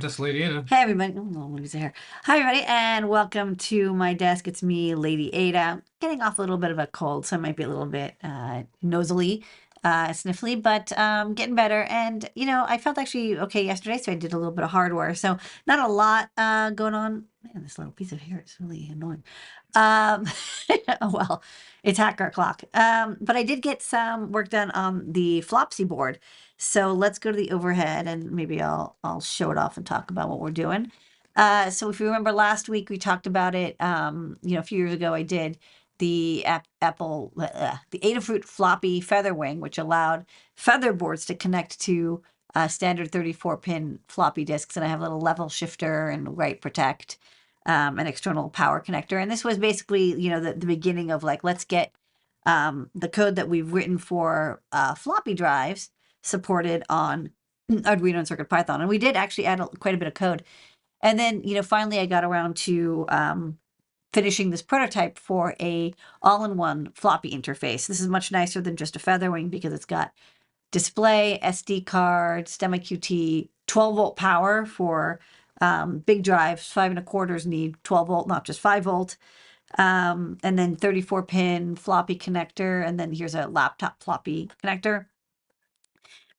That's Ladyada. Hey everybody, oh, no, let me say here. Hi everybody, and welcome to my desk. It's me, Ladyada. Getting off a little bit of a cold, so I might be a little bit nosily, sniffly, but getting better. And I felt actually okay yesterday, so I did a little bit of hardware. So not a lot going on. Man, this little piece of hair is really annoying. Um, oh well, it's hacker o'clock. But I did get some work done on the Flopsy board. So let's go to the overhead and maybe I'll show it off and talk about what we're doing. So if you remember last week we talked about it. A few years ago I did the the Adafruit floppy feather wing, which allowed feather boards to connect to standard 34-pin floppy disks, and I have a little level shifter and write protect, an external power connector. And this was basically, the beginning of like, let's get the code that we've written for floppy drives supported on Arduino and CircuitPython. And we did actually add quite a bit of code. And then, finally I got around to finishing this prototype for a all-in-one floppy interface. This is much nicer than just a featherwing because it's got display, SD card, STEM QT, 12-volt power for big drives. 5 1/4 need 12-volt, not just 5-volt. And then 34-pin floppy connector. And then here's a laptop floppy connector.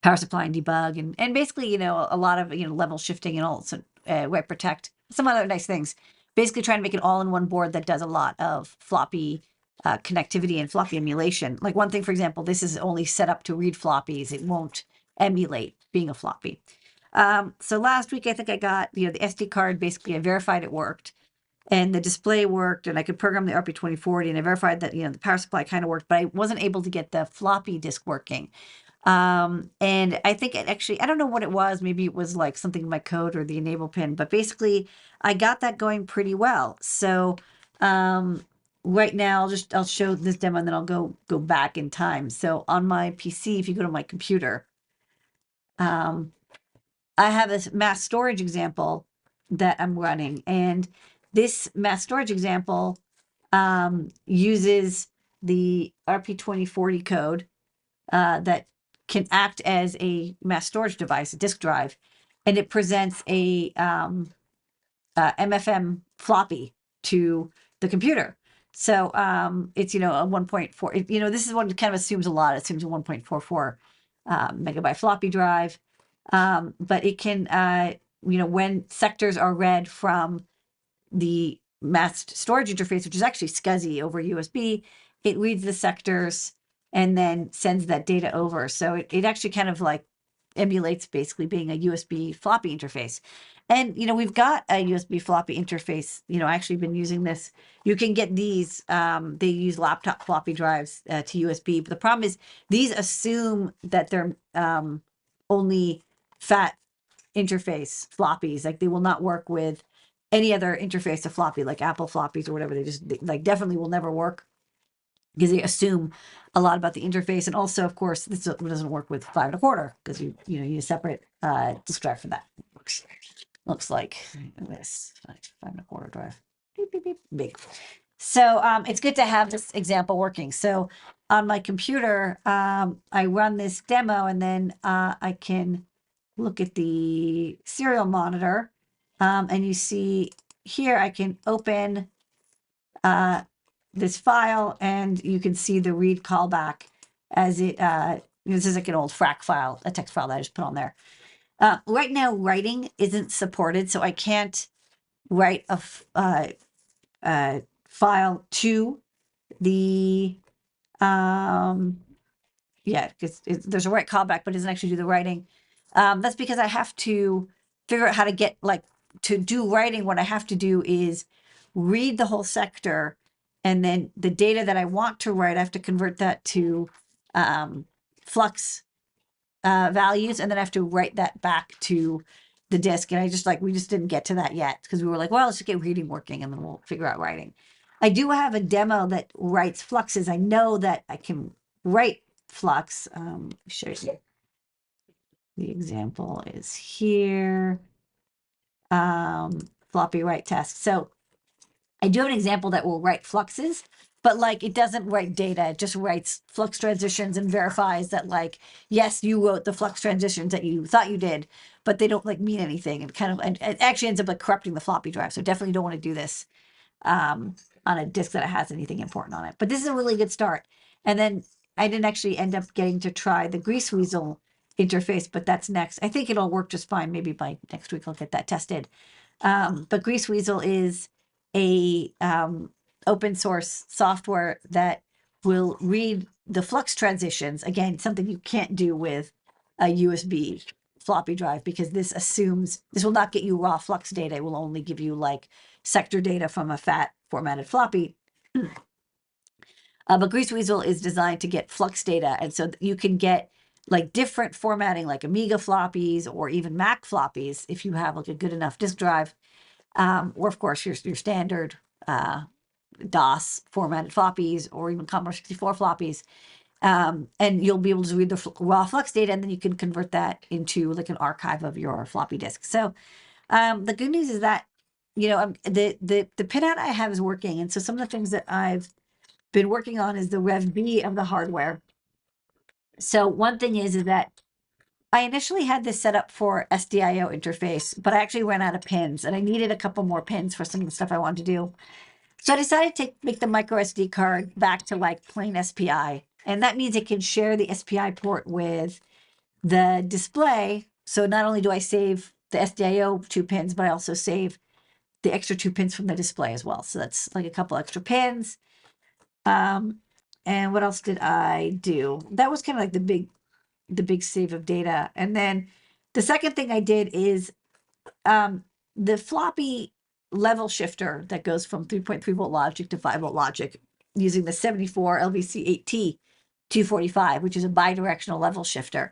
Power supply and debug. And basically, a lot of, level shifting and also web protect. Some other nice things. Basically trying to make an all-in-one board that does a lot of floppy connectivity and floppy emulation. Like one thing, for example, this is only set up to read floppies. It won't emulate being a floppy. So last week, I think I got, the SD card, basically I verified it worked and the display worked and I could program the RP2040 and I verified that, the power supply kind of worked, but I wasn't able to get the floppy disk working. And I think it actually, I don't know what it was. Maybe it was like something in my code or the enable pin, but basically I got that going pretty well. So, right now I'll show this demo and then I'll go back in time. So on my PC, if you go to my computer, um, I have this mass storage example that I'm running, and this mass storage example uses the RP2040 code that can act as a mass storage device, a disk drive, and it presents a MFM floppy to the computer. So it's a 1.4. This is what kind of assumes a lot. It assumes a 1.44 megabyte floppy drive, but it can when sectors are read from the masked storage interface, which is actually SCSI over USB, it reads the sectors and then sends that data over. So it actually kind of like emulates basically being a USB floppy interface. And, we've got a USB floppy interface, actually been using this. You can get these, they use laptop floppy drives to USB, but the problem is these assume that they're only fat interface floppies. Like they will not work with any other interface to floppy, like Apple floppies or whatever. They definitely will never work because they assume a lot about the interface. And also, of course, this doesn't work with 5 1/4 because you need a separate disk drive for that. Looks like this 5 1/4 drive. Beep, beep, beep, big. So it's good to have this example working. So on my computer, I run this demo and then I can look at the serial monitor. And you see here, I can open this file and you can see the read callback as it, this is like an old FRAC file, a text file that I just put on there. Right now, writing isn't supported, so I can't write a file to the, yeah, because there's a write callback, but it doesn't actually do the writing. That's because I have to figure out how to get, like, to do writing. What I have to do is read the whole sector, and then the data that I want to write, I have to convert that to flux values, and then I have to write that back to the disk. And we just didn't get to that yet because we were like, well, let's just get reading working and then we'll figure out writing. I do have a demo that writes fluxes. I know that I can write flux. Show you. The example is here. Floppy write test. So I do have an example that will write fluxes, but like it doesn't write data. It just writes flux transitions and verifies that like, yes, you wrote the flux transitions that you thought you did, but they don't like mean anything. And kind of, and it actually ends up like corrupting the floppy drive. So definitely don't want to do this on a disk that has anything important on it. But this is a really good start. And then I didn't actually end up getting to try the Grease Weasel interface, but that's next. I think it'll work just fine. Maybe by next week I'll get that tested. But Grease Weasel is a open source software that will read the flux transitions. Again, something you can't do with a USB floppy drive because this assumes this will not get you raw flux data. It will only give you like sector data from a fat formatted floppy. But Grease Weasel is designed to get flux data. And so you can get like different formatting, like Amiga floppies or even Mac floppies if you have like a good enough disk drive. Or of course your standard DOS formatted floppies or even Commodore 64 floppies. And you'll be able to read the raw flux data, and then you can convert that into like an archive of your floppy disk. So the good news is that, you know, the pinout I have is working. And so some of the things that I've been working on is the Rev B of the hardware. So one thing is that I initially had this set up for SDIO interface, but I actually ran out of pins and I needed a couple more pins for some of the stuff I wanted to do. So I decided to make the micro SD card back to like plain SPI. And that means it can share the SPI port with the display. So not only do I save the SDIO 2 pins, but I also save the extra 2 pins from the display as well. So that's like a couple extra pins. And what else did I do? That was kind of like the big save of data. And then the second thing I did is the floppy level shifter that goes from 3.3 volt logic to 5 volt logic using the 74 LVC8T 245, which is a bidirectional level shifter.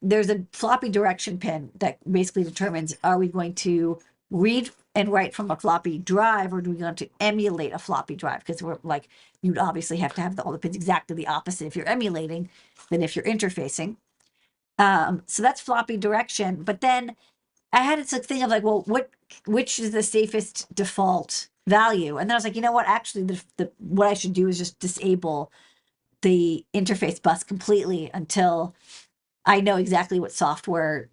There's a floppy direction pin that basically determines, are we going to read and write from a floppy drive, or do we want to emulate a floppy drive? Because we're like, you'd obviously have to have all the pins exactly the opposite if you're emulating than if you're interfacing. So that's floppy direction. But then I had this thing of like, well, which is the safest default value? And then I was like, you know what? Actually, what I should do is just disable the interface bus completely until I know exactly what the software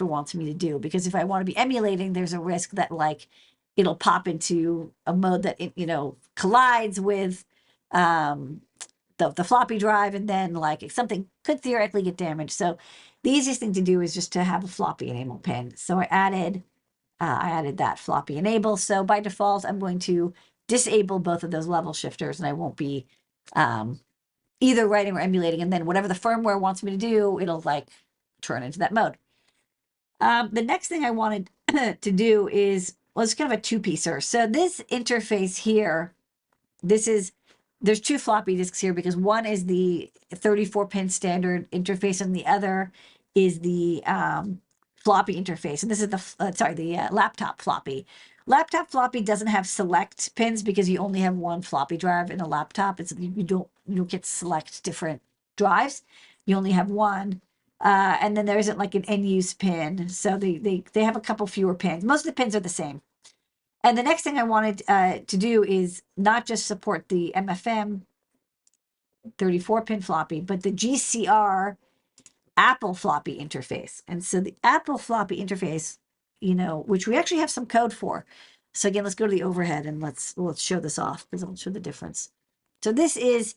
wants me to do. Because if I want to be emulating, there's a risk that like it'll pop into a mode that it, collides with the floppy drive, and then like something could theoretically get damaged. So the easiest thing to do is just to have a floppy enable pin. So I added that floppy enable. So by default, I'm going to disable both of those level shifters, and I won't be either writing or emulating. And then whatever the firmware wants me to do, it'll like turn into that mode. The next thing I wanted to do is, well, it's kind of a two-piecer. So this interface here, there's 2 floppy disks here because one is the 34-pin standard interface and the other is the floppy interface. And this is the laptop floppy. Laptop floppy doesn't have select pins because you only have one floppy drive in a laptop. You don't get to select different drives. You only have one. And then there isn't like an end use pin. So they have a couple fewer pins. Most of the pins are the same. And the next thing I wanted to do is not just support the MFM 34-pin floppy, but the GCR Apple floppy interface. And so the Apple floppy interface, which we actually have some code for. So again, let's go to the overhead and let's show this off because I'll show the difference. So this is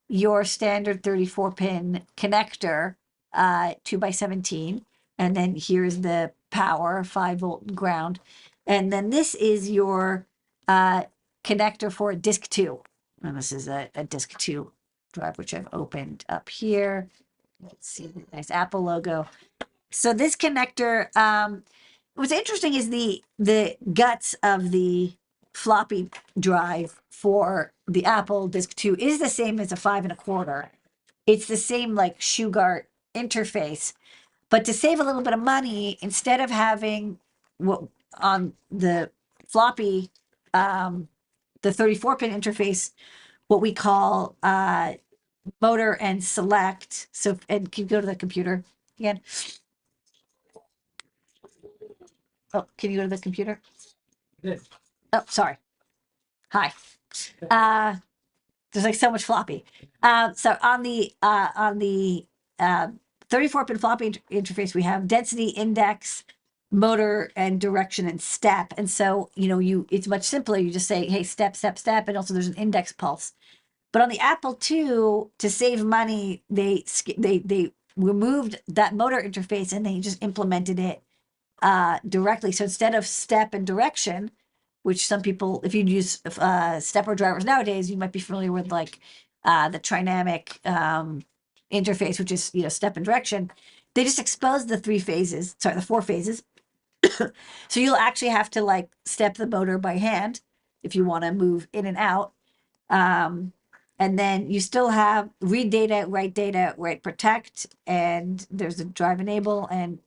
your standard 34-pin connector, 2x17. And then here's the power, 5-volt ground. And then this is your connector for disk 2. And this is a disk 2 drive, which I've opened up here. Let's see the nice Apple logo. So this connector, what's interesting is the guts of the floppy drive for the Apple disk 2 is the same as a 5 1/4. It's the same like Shugart interface, but to save a little bit of money, instead of having what on the floppy, the 34-pin interface, what we call motor and select. So, and can you go to the computer again? Oh, can you go to the computer? Yes. Oh, sorry. Hi. There's like so much floppy. So on the 34-pin floppy interface, we have density, index, motor, and direction and step. And so, it's much simpler. You just say, hey, step, step, step. And also there's an index pulse. But on the Apple II, to save money, they removed that motor interface and they just implemented it directly. So instead of step and direction, which some people, if you use stepper drivers nowadays, you might be familiar with like the trinamic interface, which is step and direction. They just expose the 4 phases. So you'll actually have to like step the motor by hand if you want to move in and out. And then you still have read data, write protect, and there's a drive enable and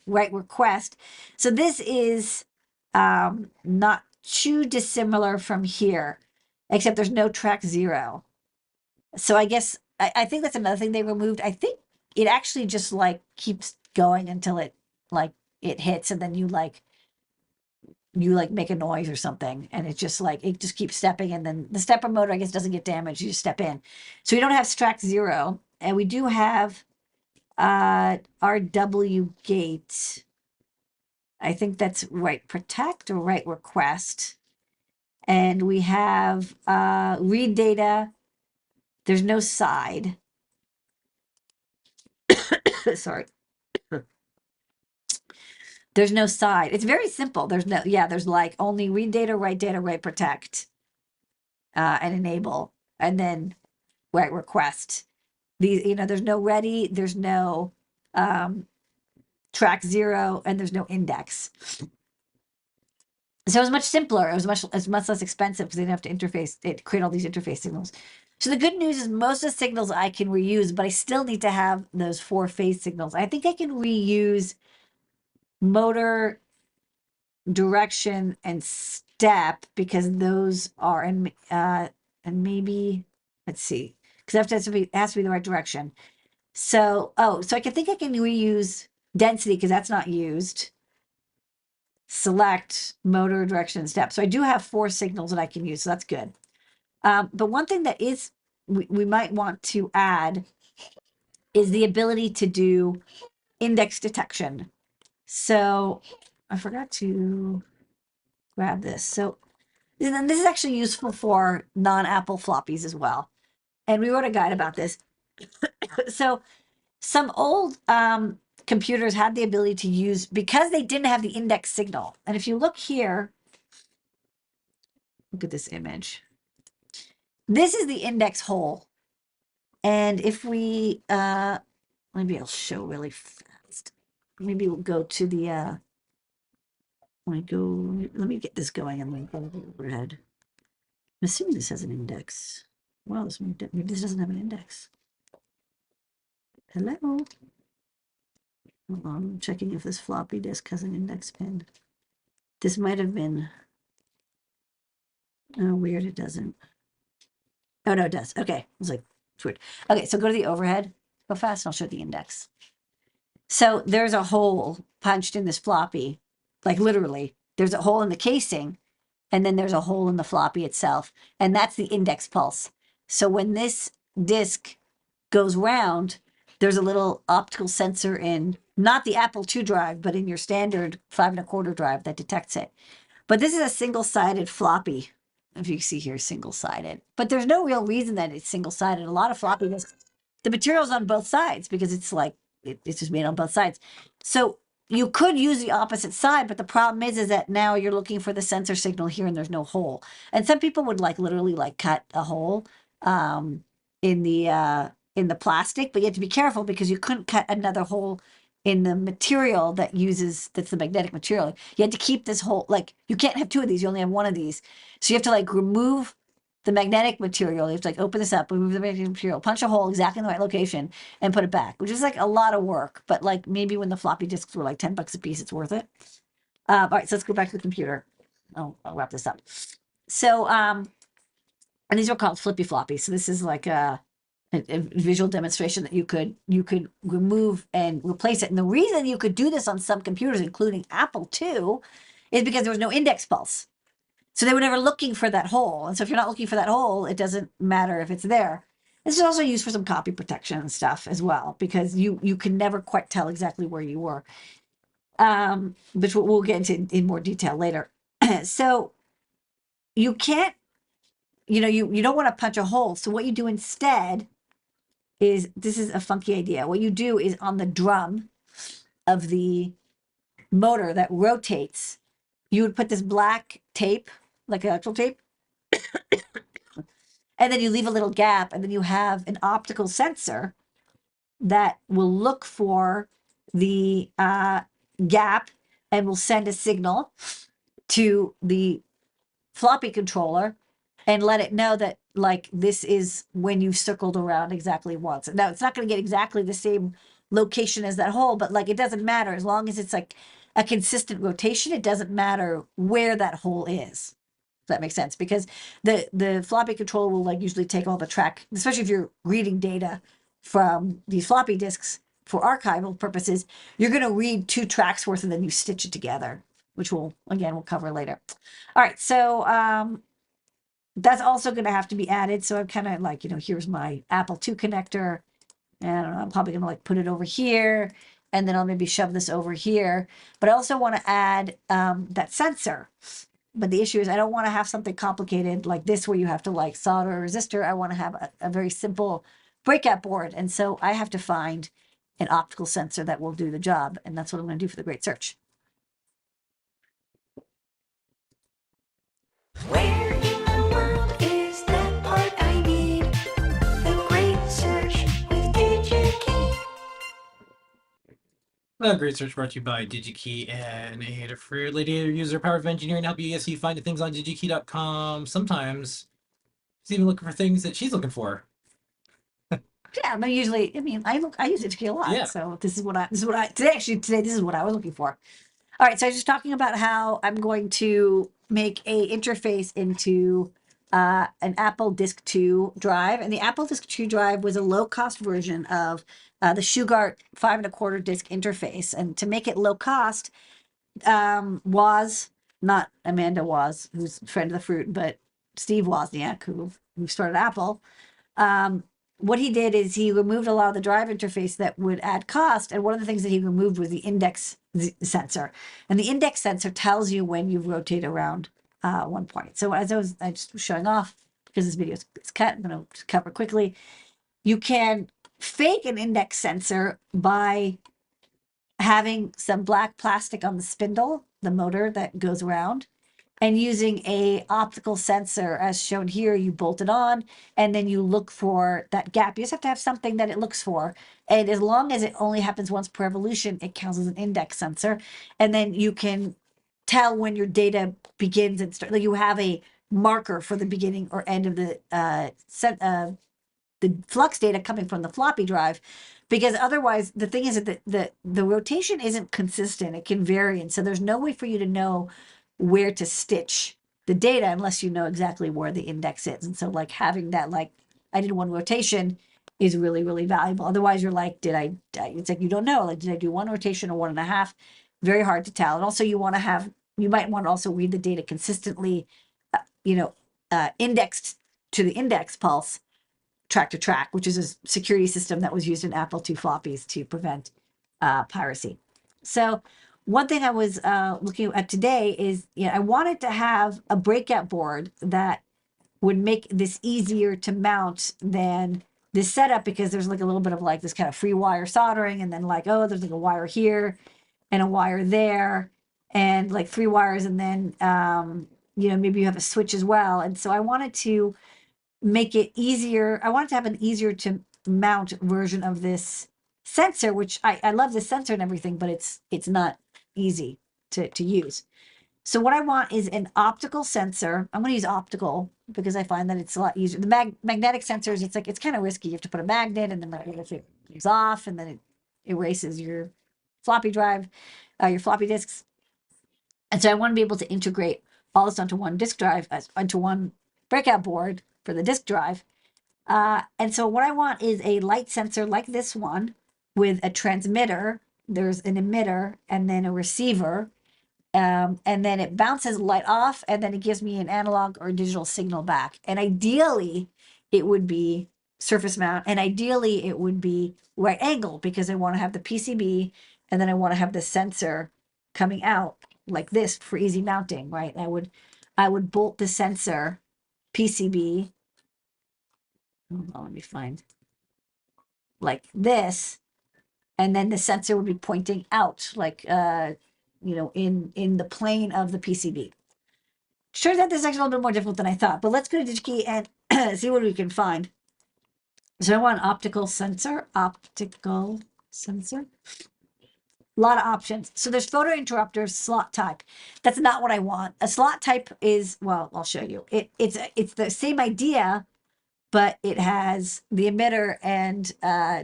write request. So this is not too dissimilar from here, except there's no track 0. So I guess I think that's another thing they removed. I think it actually just like keeps going until it hits, and then you make a noise or something, and it just keeps stepping, and then the stepper motor I guess doesn't get damaged. You just step in. So we don't have track 0, and we do have RW gate. I think that's write protect or write request. And we have read data. There's no side. Sorry. There's no side. It's very simple. There's like only read data, write protect, and enable, and then write request. There's no ready, there's no track 0, and there's no index. So it was much simpler. It was much less expensive because they didn't have to create all these interface signals. So the good news is most of the signals I can reuse, but I still need to have those 4-phase signals. I think I can reuse motor, direction, and step because those are and maybe let's see, because it has to be the right direction. So I think I can reuse density because that's not used. Select motor, direction, and step. So I do have 4 signals that I can use. So that's good. But one thing that is we might want to add is the ability to do index detection. So I forgot to grab this. So then this is actually useful for non-Apple floppies as well. And we wrote a guide about this. So some old computers had the ability to use, because they didn't have the index signal. And if you look here, look at this image. This is the index hole. And if we, maybe I'll show really fast. Maybe we'll go to the, let me get this going and then go overhead. I'm assuming this has an index. Well, maybe this doesn't have an index. Hello? Hold on, I'm checking if this floppy disk has an index pin. This might have been, oh, weird, it doesn't. Oh, no, it does. Okay, it's like, it's weird. Okay, so go to the overhead, go fast, and I'll show the index. So there's a hole punched in this floppy, like literally, there's a hole in the casing, and then there's a hole in the floppy itself, and that's the index pulse. So when this disk goes round, there's a little optical sensor in, not the Apple II drive, but in your standard 5 1/4 drive that detects it. But this is a single-sided floppy. If you see here, single-sided. But there's no real reason that it's single-sided. A lot of floppy disks, the material's on both sides because it's like, it's just made on both sides. So you could use the opposite side, but the problem is that now you're looking for the sensor signal here and there's no hole. And some people would like literally like cut a hole in the plastic, but you have to be careful because you couldn't cut another hole in the material that's the magnetic material. You had to keep this hole, like you can't have 2 of these, you only have 1 of these. So you have to like remove the magnetic material. You have to like open this up, remove the magnetic material, punch a hole exactly in the right location, and put it back, which is like a lot of work. But like maybe when the floppy disks were like $10 a piece, it's worth it. All right, so let's go back to the computer. I'll wrap this up. So, and these are called flippy floppies. So this is like a visual demonstration that you could remove and replace it. And the reason you could do this on some computers, including Apple II, is because there was no index pulse. So they were never looking for that hole. And so if you're not looking for that hole, it doesn't matter if it's there. This is also used for some copy protection and stuff as well, because you can never quite tell exactly where you were. Which we'll get into in more detail later. So you can't, you don't want to punch a hole. So what you do instead is, this is a funky idea. What you do is on the drum of the motor that rotates, you would put this black tape, like electrical tape, and then you leave a little gap, and then you have an optical sensor that will look for the gap and will send a signal to the floppy controller and let it know that, like, this is when you circled around exactly once. Now it's not going to get exactly the same location as that hole, but like, it doesn't matter as long as it's like a consistent rotation. It doesn't matter where that hole is. If that makes sense, because the floppy controller will like usually take all the track, especially if you're reading data from these floppy disks for archival purposes. You're going to read 2 tracks worth and then you stitch it together, which we'll cover later. All right, so that's also going to have to be added. So I'm kind of like, here's my Apple II connector, and I don't know, I'm probably going to like put it over here, and then I'll maybe shove this over here. But I also want to add that sensor. But the issue is I don't want to have something complicated like this where you have to like solder a resistor. I want to have a very simple breakout board. And so I have to find an optical sensor that will do the job. And that's what I'm going to do for the Great Search. Where in the world is that part I need? The Great Search with DigiKey. The Great Search brought to you by DigiKey and Adafruit. Ladyada user power of engineering help you see find things on digikey.com. Sometimes she's even looking for things that she's looking for. Yeah, but usually, I use DigiKey a lot. Yeah. So this is what I today this is what I was looking for. All right, so I was just talking about how I'm going to make a interface into an Apple Disk 2 drive, and the Apple Disk 2 drive was a low-cost version of the Shugart 5 1/4 disk interface. And to make it low cost, not Amanda Woz, who's a friend of the fruit, but Steve Wozniak, who started Apple. What he did is he removed a lot of the drive interface that would add cost. And one of the things that he removed was the index sensor. And the index sensor tells you when you've rotated around one point. So as I just was showing off, because this video is cut, I'm going to cover quickly. You can fake an index sensor by having some black plastic on the spindle, the motor that goes around, and using a optical sensor as shown here. You bolt it on and then you look for that gap. You just have to have something that it looks for. And as long as it only happens once per evolution, it counts as an index sensor. And then you can tell when your data begins and start. Like, you have a marker for the beginning or end of the flux data coming from the floppy drive, because otherwise the thing is that the rotation isn't consistent. It can vary, and so there's no way for you to know where to stitch the data unless you know exactly where the index is. And so like having that, like, I did one rotation, is really, really valuable. Otherwise you're like, it's like you don't know, like, did I do 1 rotation or 1.5? Very hard to tell. And also you might want to also read the data consistently, indexed to the index pulse, track to track, which is a security system that was used in Apple II floppies to prevent piracy. So one thing I was looking at today is, I wanted to have a breakout board that would make this easier to mount than this setup, because there's like a little bit of like this kind of free wire soldering, and then like, oh, there's like a wire here and a wire there, and like 3 wires, and then maybe you have a switch as well. And so I wanted to make it easier. I wanted to have an easier to mount version of this sensor, which I love the sensor and everything, but it's not easy to use. So what I want is an optical sensor. I'm going to use optical because I find that it's a lot easier. The magnetic sensors, it's kind of risky. You have to put a magnet, and then if it comes off, and then it erases your floppy drive, your floppy disks. And so I want to be able to integrate all this onto one disk drive, onto one breakout board for the disk drive. And so what I want is a light sensor like this one with a transmitter. There's an emitter and then a receiver. And then it bounces light off, and then it gives me an analog or digital signal back. And ideally, it would be surface mount, and ideally, it would be right angle because I want to have the PCB, and then I want to have the sensor coming out like this for easy mounting, right? I would bolt the sensor PCB. Hold on, let me find like this, and then the sensor would be pointing out, like in the plane of the PCB. Turns out this is actually a little bit more difficult than I thought, but let's go to DigiKey and see what we can find. So I want optical sensor. A lot of options. So there's photo interrupters, slot type. That's not what I want. A slot type is, well, I'll show you. It's the same idea, but it has the emitter and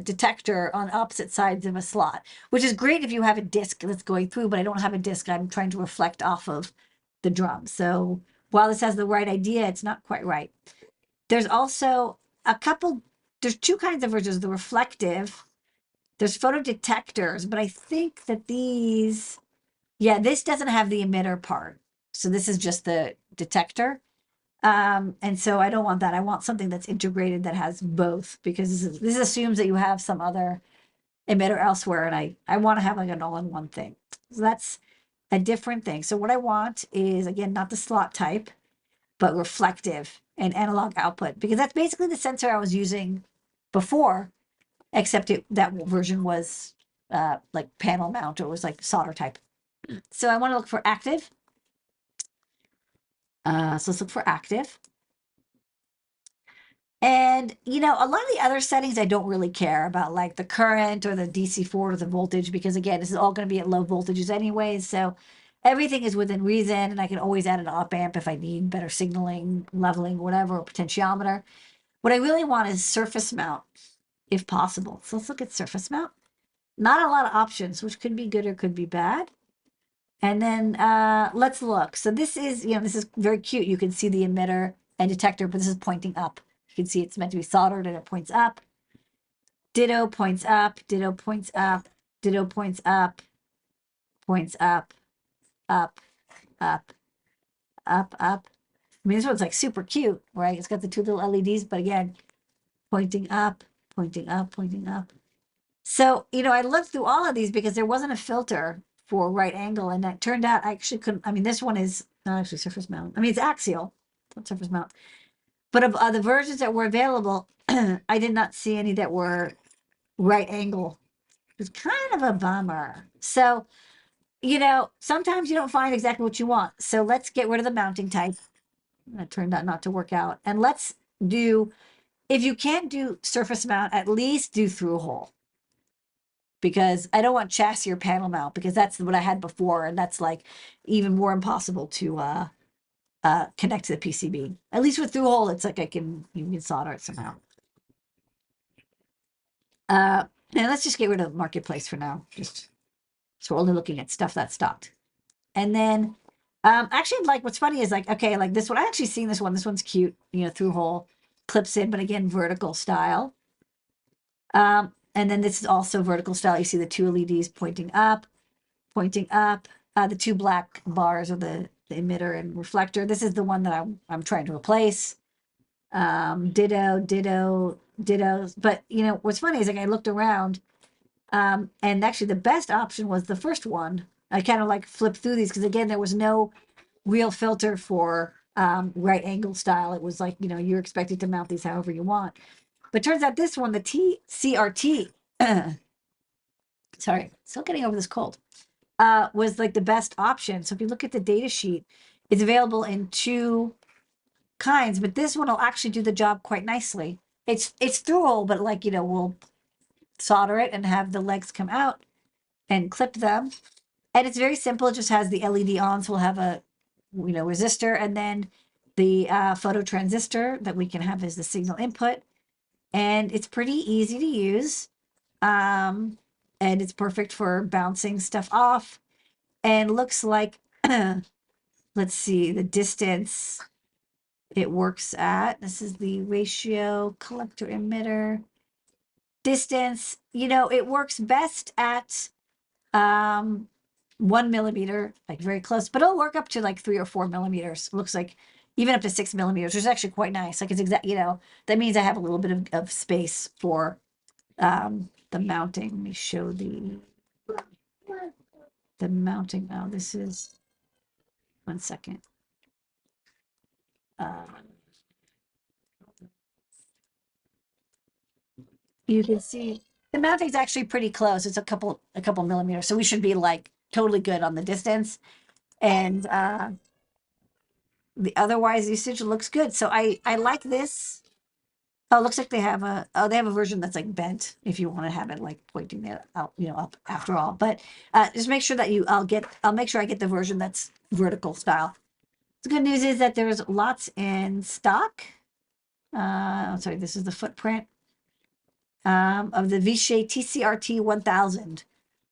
detector on opposite sides of a slot, which is great if you have a disc that's going through, but I don't have a disc. I'm trying to reflect off of the drum. So while this has the right idea, it's not quite right. There's also there's two kinds of versions, the reflective. There's photo detectors, but I think that this doesn't have the emitter part. So this is just the detector. And so I don't want that. I want something that's integrated that has both, because this assumes that you have some other emitter elsewhere, and I want to have like an all-in-one thing. So that's a different thing. So what I want is, again, not the slot type, but reflective and analog output, because that's basically the sensor I was using before, except that version was like panel mount, or it was like solder type. So I want to look for active. So let's look for active. And, a lot of the other settings I don't really care about, like the current or the DC forward or the voltage, because again, this is all going to be at low voltages anyways. So everything is within reason, and I can always add an op amp if I need better signaling, leveling, whatever, or potentiometer. What I really want is surface mount, if possible. So let's look at surface mount. Not a lot of options, which could be good or could be bad. And then let's look. So this is, this is very cute. You can see the emitter and detector, but this is pointing up. You can see it's meant to be soldered and it points up. Ditto points up, ditto points up, ditto points up, points up, up, up, up, up. I mean, this one's like super cute, right? It's got the two little LEDs, but again, pointing up, pointing up, pointing up. So, I looked through all of these because there wasn't a filter for right angle, and that turned out I actually couldn't. I mean, this one is not actually surface mount. I mean, it's axial, not surface mount. But of the versions that were available, I did not see any that were right angle. It's kind of a bummer. So, sometimes you don't find exactly what you want. So let's get rid of the mounting type. That turned out not to work out. And let's do, if you can't do surface mount, at least do through hole. Because I don't want chassis or panel mount, because that's what I had before, and that's like even more impossible to connect to the PCB. At least with through hole, it's like you can solder it somehow. And let's just get rid of marketplace for now. Just so we're only looking at stuff that's stocked. And then actually, like, what's funny is like, okay, like this one, I actually seen this one. This one's cute, through hole, clips in, but again, vertical style. And then this is also vertical style. You see the two LEDs pointing up, pointing up. The two black bars are the emitter and reflector. This is the one that I'm trying to replace. Ditto, ditto, dittos. But what's funny is like I looked around, and actually the best option was the first one. I kind of like flipped through these because again there was no real filter for right angle style. It was like you're expected to mount these however you want. But turns out this one, the TCRT, sorry, still getting over this cold, was like the best option. So if you look at the data sheet, it's available in two kinds, but this one will actually do the job quite nicely. It's through hole, but like, we'll solder it and have the legs come out and clip them. And it's very simple. It just has the LED on, so we'll have a, resistor, and then the photo transistor that we can have as the signal input. And it's pretty easy to use. And it's perfect for bouncing stuff off. And looks like, let's see, the distance it works at. This is the ratio collector emitter distance. It works best at 1 millimeter, like very close, but it'll work up to like 3 or 4 millimeters. Looks like even up to 6 millimeters, which is actually quite nice. Like it's exact, that means I have a little bit of space for the mounting. Let me show the mounting. Oh, this is 1 second. You can see the mounting is actually pretty close. It's a couple millimeters, so we should be like totally good on the distance. And the otherwise usage looks good. So I like this. Oh, it looks like they have a version that's like bent if you want to have it like pointing that out, up after all. But just make sure that I'll make sure I get the version that's vertical style. The good news is that there's lots in stock. Sorry, this is the footprint of the Vishay TCRT 1000.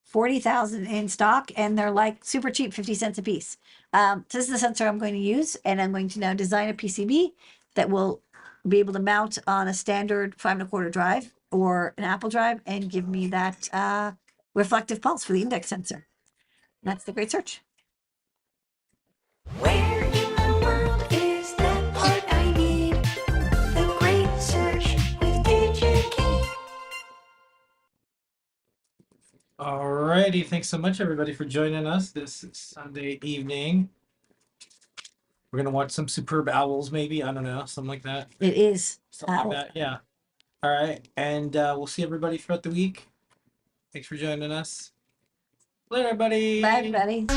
40,000 in stock, and they're like super cheap, 50 cents a piece. So this is the sensor I'm going to use, and I'm going to now design a PCB that will be able to mount on a standard 5 1/4 drive or an Apple drive and give me that reflective pulse for the index sensor. And that's the great search. Where in the world is that part I need? The great search with DigiKey. Alrighty, thanks so much everybody for joining us this Sunday evening. We're gonna watch some Superb Owls, maybe. I don't know, something like that. It is. Something like that, yeah. All right, and we'll see everybody throughout the week. Thanks for joining us. Later, everybody. Bye, everybody.